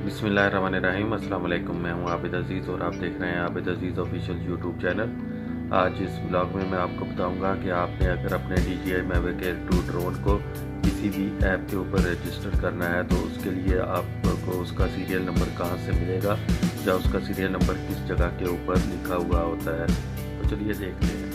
बिस्मिल्लाहिर्रहमानिर्रहीम। अस्सलाम वालेकुम। मैं हूं आबिद अज़ीज़ और आप देख रहे हैं आबिद अज़ीज़ ऑफिशियल यूट्यूब चैनल। आज इस ब्लॉग में मैं आपको बताऊंगा कि आपने अगर अपने DJI Mavic Air 2 ड्रोन को किसी भी ऐप के ऊपर रजिस्टर करना है तो उसके लिए आपको उसका सीरियल नंबर कहां से मिलेगा या उसका सीरियल नंबर किस जगह के ऊपर लिखा हुआ होता है। तो चलिए देखते हैं।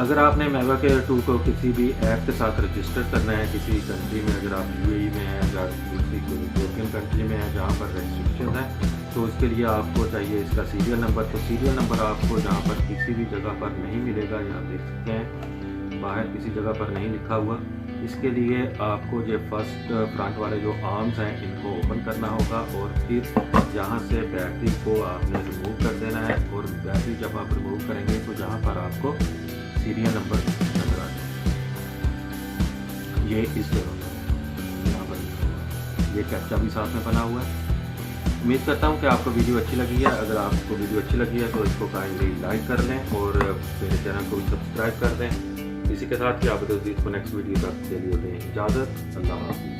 अगर आपने Mavic Air 2 को किसी भी ऐप के साथ रजिस्टर करना है किसी कंट्री में, अगर आप UAE में हैं या दूसरी कोई यूरोपियन कंट्री में है जहाँ पर रेस्ट्रिक्शन है, तो उसके लिए आपको चाहिए इसका सीरियल नंबर। तो सीरियल नंबर आपको जहाँ पर किसी भी जगह पर नहीं मिलेगा, यहाँ देख सकते हैं बाहर किसी जगह पर नहीं लिखा हुआ। इसके लिए आपको जो फर्स्ट फ्रंट वाले जो आर्म्स हैं इनको ओपन करना होगा और फिर यहाँ से बैटरी को आपने रिमूव कर देना है। और बैटरी जब आप रिमूव करेंगे तो जहाँ पर आपको सीरियल नंबर नजर आ जाए, ये इस तरह यहाँ पर ये कैप्चा भी साथ में बना हुआ है। उम्मीद करता हूँ कि आपको वीडियो अच्छी लगी है। अगर आपको वीडियो अच्छी लगी है तो इसको काइंडली लाइक कर लें और मेरे चैनल को भी सब्सक्राइब कर दें। इसी के साथ ही आबिद अज़ीज़ को नेक्स्ट वीडियो तक के लिए दें इजाज़त। अल्लाह हाफ़िज़।